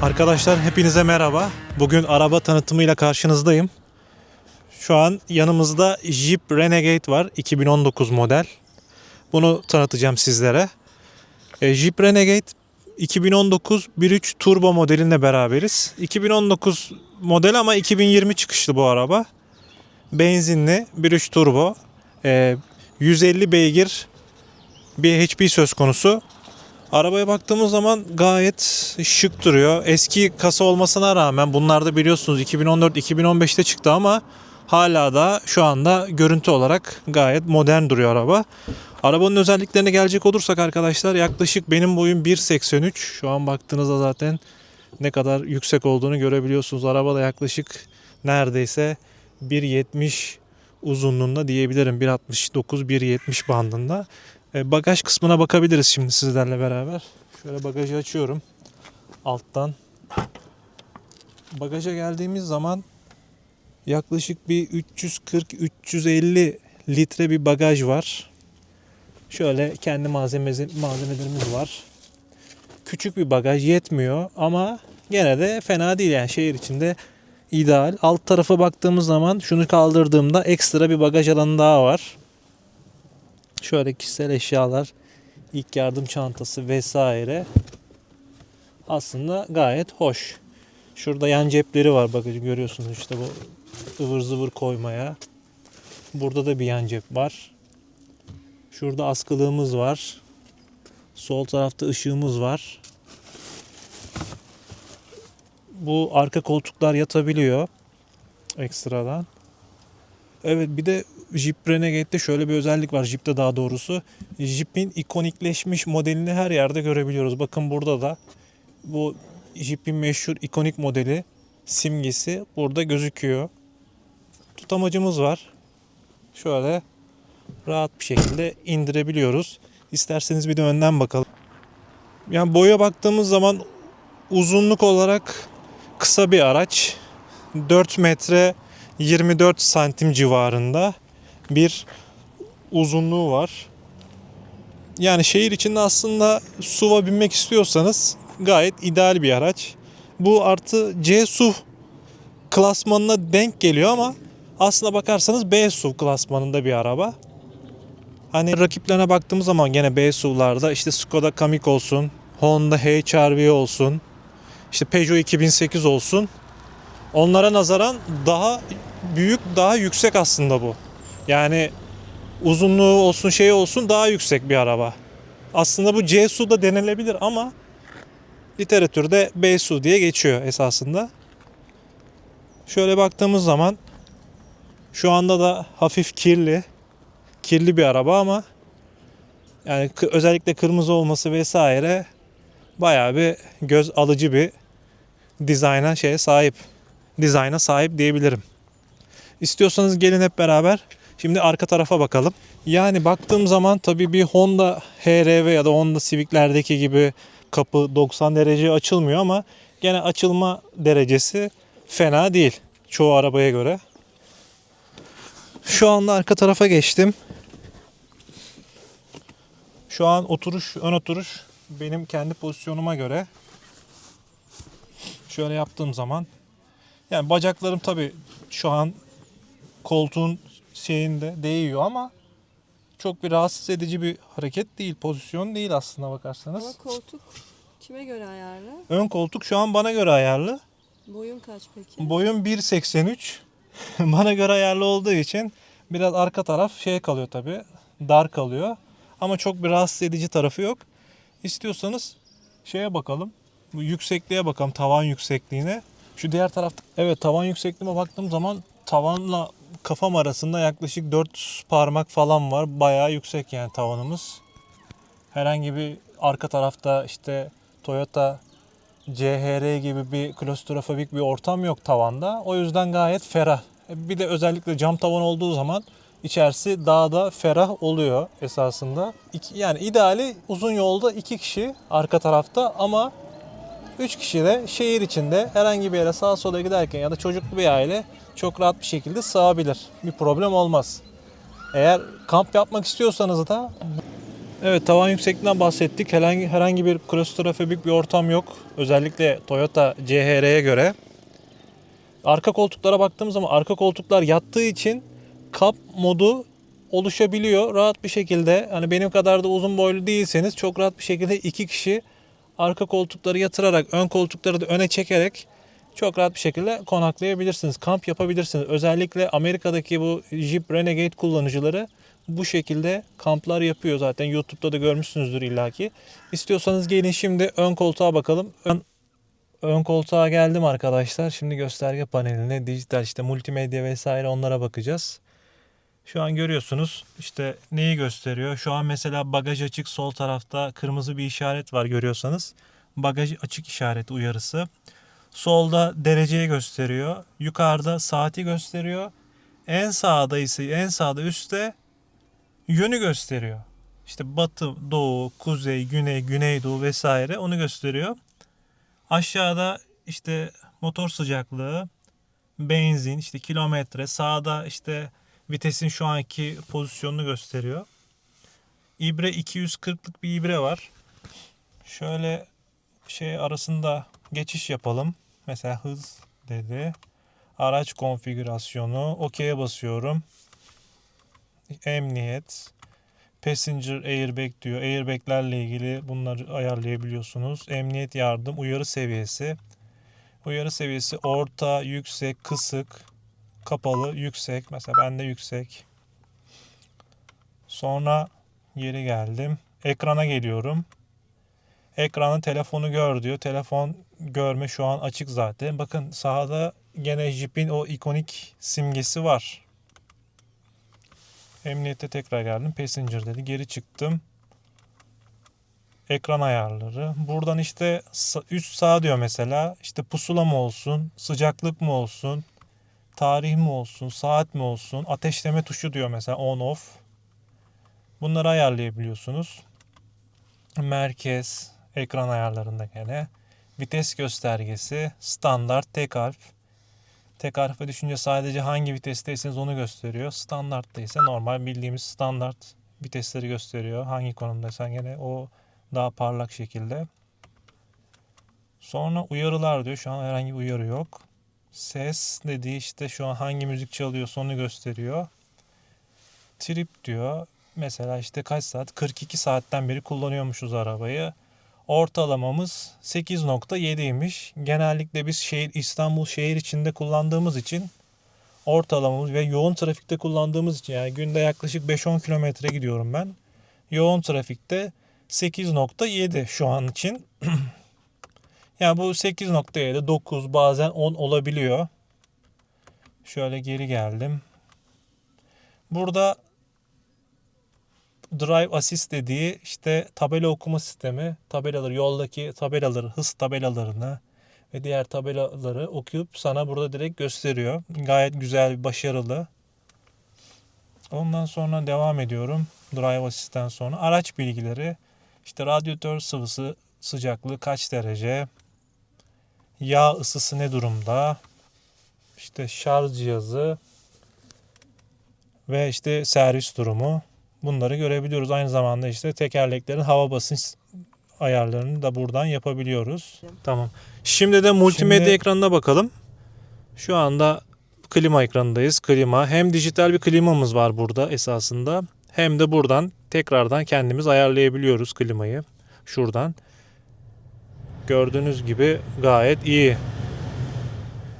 Arkadaşlar hepinize merhaba. Bugün araba tanıtımıyla karşınızdayım. Şu an yanımızda Jeep Renegade var, 2019 model. Bunu tanıtacağım sizlere. Jeep Renegade 2019 1.3 turbo modelinle beraberiz. 2019 model ama 2020 çıkışlı bu araba. Benzinli 1.3 turbo. 150 beygir bir HP söz konusu. Arabaya baktığımız zaman gayet şık duruyor. Eski kasa olmasına rağmen bunlar da biliyorsunuz 2014-2015'te çıktı ama hala da şu anda görüntü olarak gayet modern duruyor araba. Arabanın özelliklerine gelecek olursak arkadaşlar, yaklaşık benim boyum 1.83. Şu an baktığınızda zaten ne kadar yüksek olduğunu görebiliyorsunuz. Araba da yaklaşık neredeyse 1.70 uzunluğunda diyebilirim. 1.69-1.70 bandında. Bagaj kısmına bakabiliriz şimdi sizlerle beraber. Şöyle bagajı açıyorum alttan. Bagaja geldiğimiz zaman yaklaşık bir 340-350 litre bir bagaj var. Şöyle kendi malzemelerimiz var. Küçük bir bagaj, yetmiyor ama gene de fena değil, yani şehir içinde ideal. Alt tarafa baktığımız zaman şunu kaldırdığımda ekstra bir bagaj alanı daha var. Şöyle kişisel eşyalar, ilk yardım çantası vesaire. Aslında gayet hoş. Şurada yan cepleri var, bagajı görüyorsunuz, işte bu ıvır zıvır koymaya. Burada da bir yan cep var. Şurada askılığımız var. Sol tarafta ışığımız var. Bu arka koltuklar yatabiliyor ekstradan. Evet, bir de Jeep Renegade'de şöyle bir özellik var. Jeep'te daha doğrusu. Jeep'in ikonikleşmiş modelini her yerde görebiliyoruz. Bakın burada da bu Jeep'in meşhur ikonik modeli simgesi burada gözüküyor. Tutamacımız var. Şöyle rahat bir şekilde indirebiliyoruz. İsterseniz bir de önden bakalım. Yani boya baktığımız zaman uzunluk olarak kısa bir araç. 4 metre 24 santim civarında bir uzunluğu var. Yani şehir içinde aslında SUV'a binmek istiyorsanız gayet ideal bir araç. Bu artı C SUV klasmanına denk geliyor ama aslına bakarsanız B SUV klasmanında bir araba. Hani rakiplerine baktığımız zaman gene B SUV'larda işte Skoda Kamiq olsun, Honda HR-V olsun, işte Peugeot 2008 olsun. Onlara nazaran daha büyük, daha yüksek aslında bu. Yani uzunluğu olsun, şey olsun, daha yüksek bir araba. Aslında bu C SUV da denilebilir ama literatürde B SUV diye geçiyor esasında. Şöyle baktığımız zaman şu anda da hafif kirli bir araba ama yani özellikle kırmızı olması vesaire bayağı bir göz alıcı bir dizayna sahip diyebilirim. İstiyorsanız gelin hep beraber şimdi arka tarafa bakalım. Yani baktığım zaman tabii bir Honda HR-V ya da Honda Civic'lerdeki gibi kapı 90 derece açılmıyor ama gene açılma derecesi fena değil çoğu arabaya göre. Şu anda arka tarafa geçtim. Şu an ön oturuş benim kendi pozisyonuma göre. Şöyle yaptığım zaman yani bacaklarım tabii şu an koltuğun şeyinde değiyor ama çok bir rahatsız edici bir hareket değil, pozisyon değil aslına bakarsanız. Ama koltuk kime göre ayarlı? Ön koltuk şu an bana göre ayarlı. Boyun kaç peki? Boyum 1.83. Bana göre ayarlı olduğu için biraz arka taraf şey kalıyor tabii, dar kalıyor. Ama çok bir rahatsız edici tarafı yok. İstiyorsanız şeye bakalım, bu yüksekliğe bakalım, tavan yüksekliğine. Şu diğer tarafta, evet, tavan yüksekliğime baktığım zaman tavanla kafam arasında yaklaşık 4 parmak falan var. Bayağı yüksek yani tavanımız. Herhangi bir arka tarafta işte Toyota CHR gibi bir klostrofobik bir ortam yok tavanda. O yüzden gayet ferah. Bir de özellikle cam tavan olduğu zaman içerisi daha da ferah oluyor esasında. Yani ideali uzun yolda 2 kişi arka tarafta ama 3 kişi de şehir içinde herhangi bir yere sağa sola giderken ya da çocuklu bir aile çok rahat bir şekilde sığabilir. Bir problem olmaz. Eğer kamp yapmak istiyorsanız da Evet, tavan yüksekliğinden bahsettik. Herhangi bir klostrofobik bir ortam yok. Özellikle Toyota CHR'ye göre. Arka koltuklara baktığım zaman arka koltuklar yattığı için kap modu oluşabiliyor rahat bir şekilde. Hani benim kadar da uzun boylu değilseniz çok rahat bir şekilde iki kişi arka koltukları yatırarak, ön koltukları da öne çekerek çok rahat bir şekilde konaklayabilirsiniz. Kamp yapabilirsiniz. Özellikle Amerika'daki bu Jeep Renegade kullanıcıları bu şekilde kamplar yapıyor. Zaten YouTube'da da görmüşsünüzdür illaki. İstiyorsanız gelin şimdi ön koltuğa bakalım. Ön koltuğa geldim arkadaşlar. Şimdi gösterge paneline, dijital işte multimedya vesaire onlara bakacağız. Şu an görüyorsunuz işte neyi gösteriyor? Şu an mesela bagaj açık, sol tarafta kırmızı bir işaret var görüyorsanız. Bagaj açık işareti uyarısı. Solda dereceyi gösteriyor. Yukarıda saati gösteriyor. En sağda ise en sağda üstte yönü gösteriyor. İşte batı, doğu, kuzey, güney, güneydoğu vesaire onu gösteriyor. Aşağıda işte motor sıcaklığı, benzin, işte kilometre, sağda işte vitesin şu anki pozisyonunu gösteriyor. İbre 240'lık bir ibre var. Şöyle şey arasında geçiş yapalım. Mesela hız dedi. Araç konfigürasyonu. OK'ye basıyorum. Emniyet. Passenger airbag diyor. Airbag'lerle ilgili bunları ayarlayabiliyorsunuz. Emniyet yardım. Uyarı seviyesi. Uyarı seviyesi orta, yüksek, kısık, kapalı, yüksek. Mesela bende yüksek. Sonra geri geldim. Ekrana geliyorum. Ekranda telefonu gör diyor. Telefon görme şu an açık zaten. Bakın sağda gene Jeep'in o ikonik simgesi var. Emniyette tekrar geldim. Passenger dedi. Geri çıktım. Ekran ayarları. Buradan işte üst sağ diyor mesela. İşte pusula mı olsun, sıcaklık mı olsun, tarih mi olsun, saat mi olsun, ateşleme tuşu diyor mesela on off. Bunları ayarlayabiliyorsunuz. Merkez, ekran ayarlarında gene. Vites göstergesi, standart, tek harf. Tek harfe düşünce sadece hangi vitesteyseniz onu gösteriyor. Standartta ise normal bildiğimiz standart vitesleri gösteriyor. Hangi konumdaysan gene o daha parlak şekilde. Sonra uyarılar diyor. Şu an herhangi bir uyarı yok. Ses dediği işte şu an hangi müzik çalıyorsa onu gösteriyor. Trip diyor. Mesela işte kaç saat? 42 saatten beri kullanıyormuşuz arabayı. Ortalamamız 8,7'ymiş. Genellikle biz İstanbul şehir içinde kullandığımız için ortalamamız ve yoğun trafikte kullandığımız için yani günde yaklaşık 5-10 kilometre gidiyorum ben. Yoğun trafikte 8,7 şu an için. Yani bu 8,7, 9 bazen 10 olabiliyor. Şöyle geri geldim. Burada Drive Assist dediği işte tabela okuma sistemi, tabelaları, yoldaki tabelaları, hız tabelalarını ve diğer tabelaları okuyup sana burada direkt gösteriyor. Gayet güzel, başarılı. Ondan sonra devam ediyorum. Drive Assist'ten sonra araç bilgileri, işte radyatör sıvısı sıcaklığı kaç derece, yağ ısısı ne durumda, işte şarj cihazı ve işte servis durumu. Bunları görebiliyoruz. Aynı zamanda işte tekerleklerin hava basınç ayarlarını da buradan yapabiliyoruz. Tamam. Şimdi de multimedya ekranına bakalım. Şu anda klima ekranındayız. Klima. Hem dijital bir klimamız var burada esasında. Hem de buradan tekrardan kendimiz ayarlayabiliyoruz klimayı. Şuradan. Gördüğünüz gibi gayet iyi.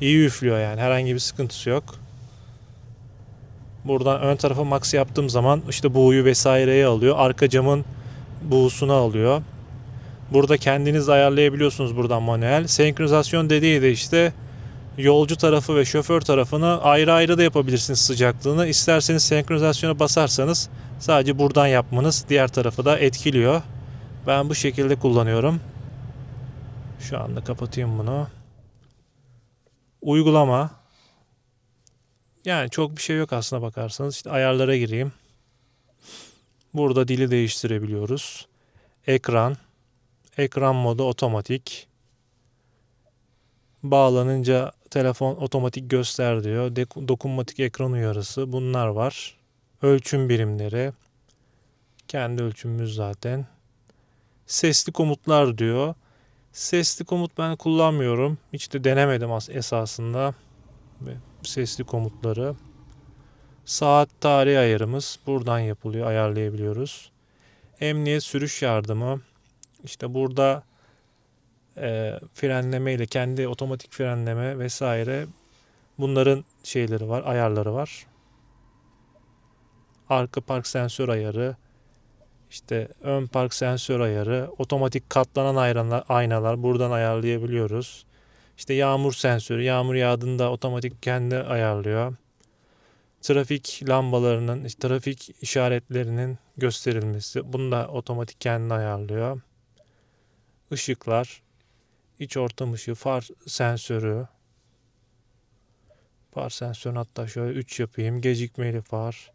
İyi üflüyor yani. Herhangi bir sıkıntısı yok. Buradan ön tarafa max yaptığım zaman işte buğuyu vesaireye alıyor. Arka camın buğusunu alıyor. Burada kendiniz ayarlayabiliyorsunuz buradan manuel. Senkronizasyon dediği de işte yolcu tarafı ve şoför tarafını ayrı ayrı da yapabilirsiniz sıcaklığını. İsterseniz senkronizasyona basarsanız sadece buradan yapmanız diğer tarafı da etkiliyor. Ben bu şekilde kullanıyorum. Şu anda kapatayım bunu. Uygulama. Yani çok bir şey yok aslına bakarsanız. İşte ayarlara gireyim. Burada dili değiştirebiliyoruz. Ekran. Ekran modu otomatik. Bağlanınca telefon otomatik göster diyor. Dokunmatik ekran uyarısı. Bunlar var. Ölçüm birimleri. Kendi ölçümümüz zaten. Sesli komutlar diyor. Sesli komut ben kullanmıyorum. Hiç de denemedim esasında. Sesli komutları. Saat tarih ayarımız buradan yapılıyor, ayarlayabiliyoruz. Emniyet sürüş yardımı. İşte burada frenleme ile kendi otomatik frenleme vesaire bunların şeyleri var, ayarları var. Arka park sensör ayarı, işte ön park sensör ayarı, otomatik katlanan aynalar buradan ayarlayabiliyoruz. İşte yağmur sensörü, yağmur yağdığında otomatik kendi ayarlıyor. Trafik lambalarının, trafik işaretlerinin gösterilmesi, bunu da otomatik kendi ayarlıyor. Işıklar, iç ortam ışığı, far sensörü. Far sensörünü hatta şöyle 3 yapayım. Gecikmeli far.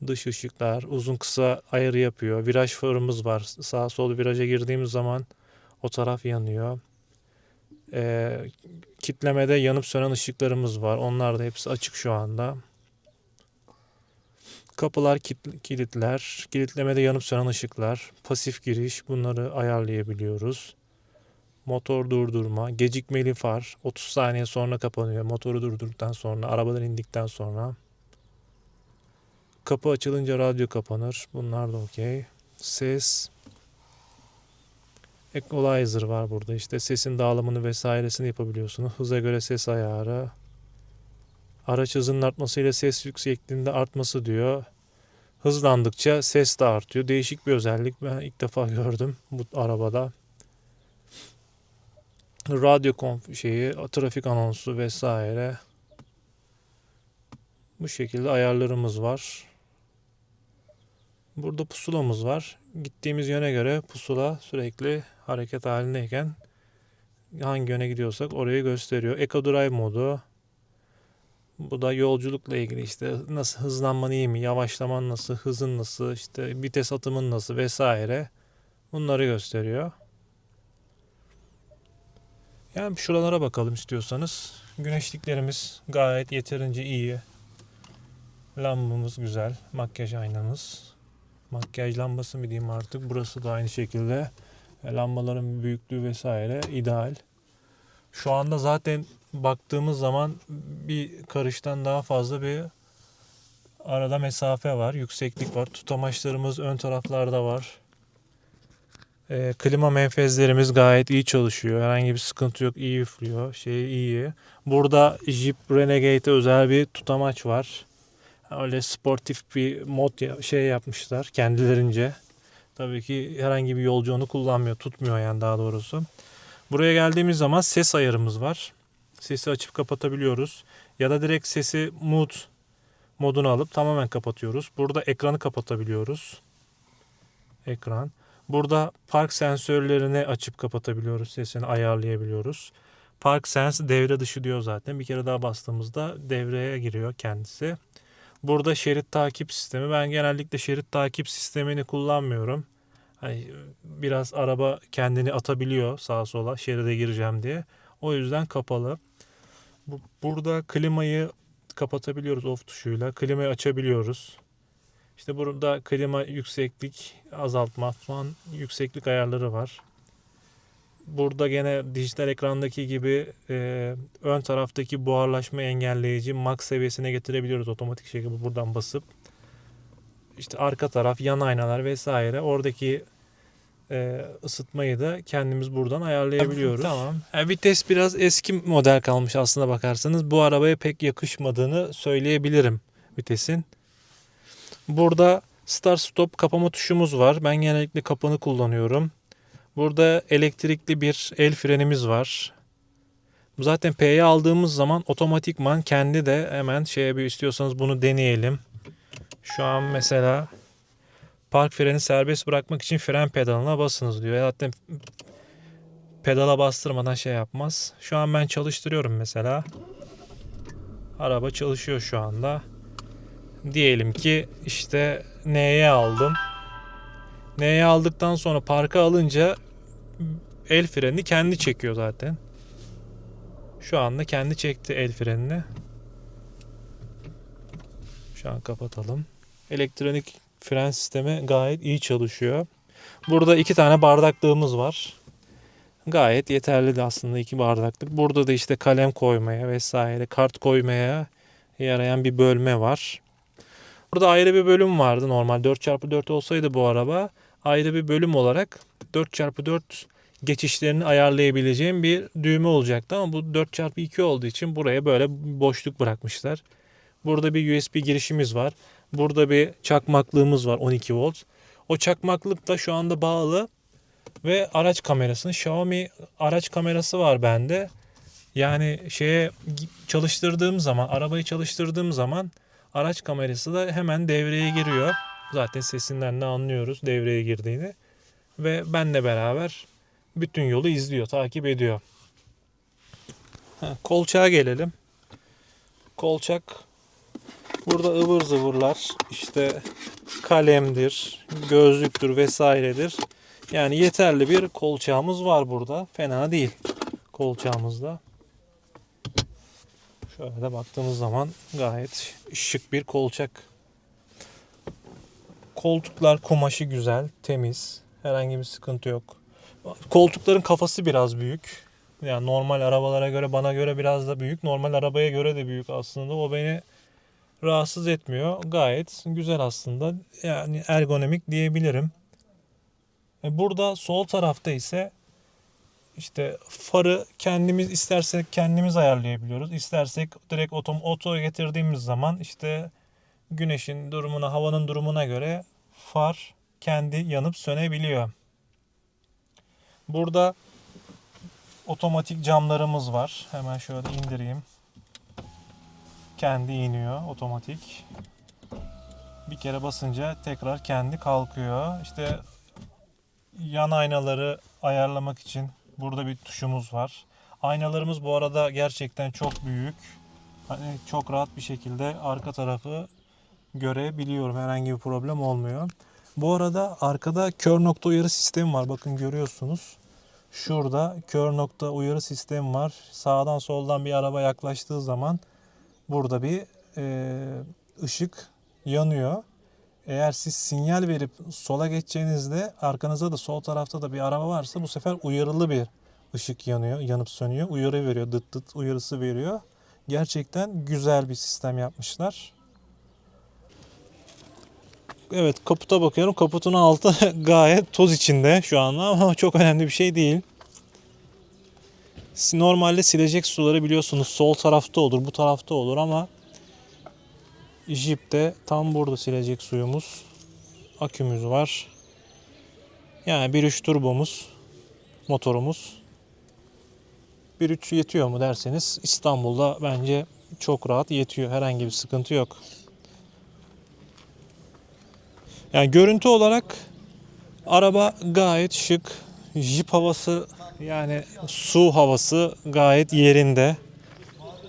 Dış ışıklar uzun kısa ayarı yapıyor. Viraj farımız var. Sağ sol viraja girdiğimiz zaman o taraf yanıyor. Kitlemede yanıp sönen ışıklarımız var. Onlar da hepsi açık şu anda. Kapılar, kilitler, kilitlemede yanıp sönen ışıklar, pasif giriş bunları ayarlayabiliyoruz. Motor durdurma, gecikmeli far 30 saniye sonra kapanıyor. Motoru durdurduktan sonra, arabadan indikten sonra. Kapı açılınca radyo kapanır. Bunlar da okey. Ses. Equalizer var burada. İşte sesin dağılımını vesairesini yapabiliyorsunuz. Hıza göre ses ayarı. Araç hızının artmasıyla ses yüksekliğinde artması diyor. Hızlandıkça ses de artıyor. Değişik bir özellik. Ben ilk defa gördüm bu arabada. Radyo trafik anonsu vesaire. Bu şekilde ayarlarımız var. Burada pusulamız var. Gittiğimiz yöne göre pusula sürekli hareket halindeyken hangi yöne gidiyorsak orayı gösteriyor. Eco Drive modu. Bu da yolculukla ilgili işte nasıl hızlanman iyi mi, yavaşlaman nasıl, hızın nasıl, işte vites atımın nasıl vesaire bunları gösteriyor. Yani şuralara bakalım istiyorsanız. Güneşliklerimiz gayet yeterince iyi. Lambamız güzel. Makyaj aynamız. Makyaj lambası mı diyeyim artık. Burası da aynı şekilde. Lambaların büyüklüğü vesaire ideal. Şu anda zaten baktığımız zaman bir karıştan daha fazla bir arada mesafe var. Yükseklik var. Tutamaçlarımız ön taraflarda var. Klima menfezlerimiz gayet iyi çalışıyor. Herhangi bir sıkıntı yok. İyi üflüyor. İyi. Burada Jeep Renegade'e özel bir tutamaç var. Öyle sportif bir mod yapmışlar kendilerince. Tabii ki herhangi bir yolcu onu kullanmıyor. Tutmuyor yani daha doğrusu. Buraya geldiğimiz zaman ses ayarımız var. Sesi açıp kapatabiliyoruz. Ya da direkt sesi mute modunu alıp tamamen kapatıyoruz. Burada ekranı kapatabiliyoruz. Ekran. Burada park sensörlerini açıp kapatabiliyoruz. Sesini ayarlayabiliyoruz. Park Sense devre dışı diyor zaten. Bir kere daha bastığımızda devreye giriyor kendisi. Burada şerit takip sistemi. Ben genellikle şerit takip sistemini kullanmıyorum. Hani biraz araba kendini atabiliyor sağa sola şeride gireceğim diye. O yüzden kapalı. Burada klimayı kapatabiliyoruz off tuşuyla. Klimayı açabiliyoruz. İşte burada klima yükseklik azaltma falan yükseklik ayarları var. Burada gene dijital ekrandaki gibi ön taraftaki buharlaşma engelleyici max seviyesine getirebiliyoruz otomatik şekilde buradan basıp. İşte arka taraf, yan aynalar vesaire oradaki ısıtmayı da kendimiz buradan ayarlayabiliyoruz. Tamam. Vites biraz eski model kalmış aslında bakarsanız. Bu arabaya pek yakışmadığını söyleyebilirim vitesin. Burada start stop kapama tuşumuz var. Ben genellikle kapanı kullanıyorum. Burada elektrikli bir el frenimiz var. Zaten P'ye aldığımız zaman otomatikman kendi de hemen bir istiyorsanız bunu deneyelim. Şu an mesela park freni serbest bırakmak için fren pedalına basınız diyor. Zaten pedala bastırmadan yapmaz. Şu an ben çalıştırıyorum mesela. Araba çalışıyor şu anda. Diyelim ki işte N'ye aldım. N'ye aldıktan sonra parka alınca el freni kendi çekiyor zaten. Şu anda kendi çekti el frenini. Şu an kapatalım. Elektronik Fren sistemi gayet iyi çalışıyor. Burada 2 tane bardaklığımız var. Gayet yeterli de aslında 2 bardaklık. Burada da işte kalem koymaya vesaire, kart koymaya yarayan bir bölme var. Burada ayrı bir bölüm vardı normal. 4x4 olsaydı bu araba ayrı bir bölüm olarak 4x4 geçişlerini ayarlayabileceğim bir düğme olacaktı. Ama bu 4x2 olduğu için buraya böyle boşluk bırakmışlar. Burada bir USB girişimiz var. Burada bir çakmaklığımız var 12 volt. O çakmaklık da şu anda bağlı ve araç kamerasını Xiaomi araç kamerası var bende. Yani çalıştırdığım zaman, arabayı çalıştırdığım zaman araç kamerası da hemen devreye giriyor. Zaten sesinden de anlıyoruz devreye girdiğini. Ve benle beraber bütün yolu izliyor, takip ediyor. Kolçağa gelelim. Kolçak burada ıvır zıvırlar, işte kalemdir, gözlüktür vesairedir. Yani yeterli bir kolçağımız var burada. Fena değil kolçağımızda. Şöyle de baktığımız zaman gayet şık bir kolçak. Koltuklar kumaşı güzel, temiz. Herhangi bir sıkıntı yok. Koltukların kafası biraz büyük. Yani normal arabalara göre, bana göre biraz da büyük. Normal arabaya göre de büyük aslında. O beni rahatsız etmiyor. Gayet güzel aslında. Yani ergonomik diyebilirim. Burada sol tarafta ise işte farı kendimiz istersek kendimiz ayarlayabiliyoruz. İstersek direkt otoya getirdiğimiz zaman işte güneşin durumuna, havanın durumuna göre far kendi yanıp sönebiliyor. Burada otomatik camlarımız var. Hemen şöyle indireyim. Kendi iniyor otomatik. Bir kere basınca tekrar kendi kalkıyor. İşte yan aynaları ayarlamak için burada bir tuşumuz var. Aynalarımız bu arada gerçekten çok büyük. Hani çok rahat bir şekilde arka tarafı görebiliyorum. Herhangi bir problem olmuyor. Bu arada arkada kör nokta uyarı sistemi var. Bakın görüyorsunuz. Şurada kör nokta uyarı sistemi var. Sağdan soldan bir araba yaklaştığı zaman burada bir ışık yanıyor. Eğer siz sinyal verip sola geçeceğinizde arkanızda da sol tarafta da bir araba varsa bu sefer uyarılı bir ışık yanıyor, yanıp sönüyor. Uyarı veriyor, dıt dıt uyarısı veriyor. Gerçekten güzel bir sistem yapmışlar. Evet, kaputa bakıyorum. Kaputun altı gayet toz içinde şu anda ama çok önemli bir şey değil. Normalde silecek suları biliyorsunuz sol tarafta olur, bu tarafta olur ama Jeep'te tam burada silecek suyumuz, akümüz var. Yani 1.3 turbomuz, motorumuz. 1.3 yetiyor mu derseniz İstanbul'da bence çok rahat yetiyor. Herhangi bir sıkıntı yok. Yani görüntü olarak araba gayet şık. Jeep havası yani su havası gayet yerinde.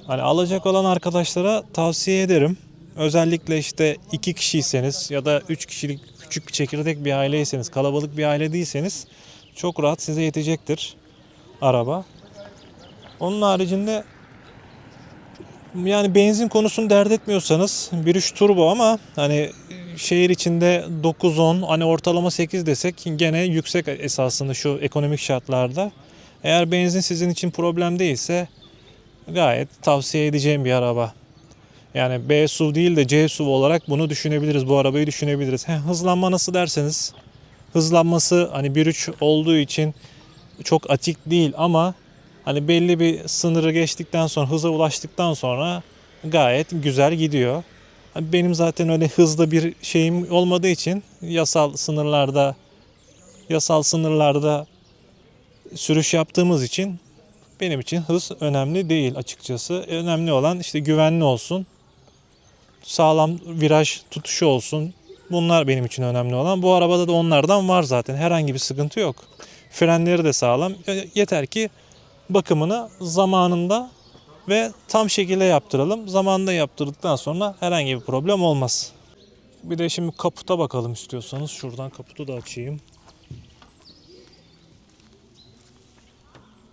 Hani alacak olan arkadaşlara tavsiye ederim. Özellikle işte 2 kişiyseniz ya da 3 kişilik küçük bir çekirdek bir aileyseniz, kalabalık bir aile değilseniz çok rahat size yetecektir araba. Onun haricinde yani benzin konusunu dert etmiyorsanız 1.3 turbo ama hani şehir içinde 9-10 hani ortalama 8 desek gene yüksek esasında şu ekonomik şartlarda. Eğer benzin sizin için problem değilse gayet tavsiye edeceğim bir araba. Yani B SUV değil de C SUV olarak bunu düşünebiliriz. Bu arabayı düşünebiliriz. Hızlanma nasıl derseniz hızlanması hani 1.3 olduğu için çok atik değil ama hani belli bir sınırı geçtikten sonra hıza ulaştıktan sonra gayet güzel gidiyor. Benim zaten öyle hızlı bir şeyim olmadığı için yasal sınırlarda sürüş yaptığımız için benim için hız önemli değil açıkçası. Önemli olan işte güvenli olsun. Sağlam viraj tutuşu olsun. Bunlar benim için önemli olan. Bu arabada da onlardan var zaten. Herhangi bir sıkıntı yok. Frenleri de sağlam. Yeter ki bakımını zamanında ve tam şekilde yaptıralım. Zamanında yaptırdıktan sonra herhangi bir problem olmaz. Bir de şimdi kaputa bakalım istiyorsanız. Şuradan kaputu da açayım.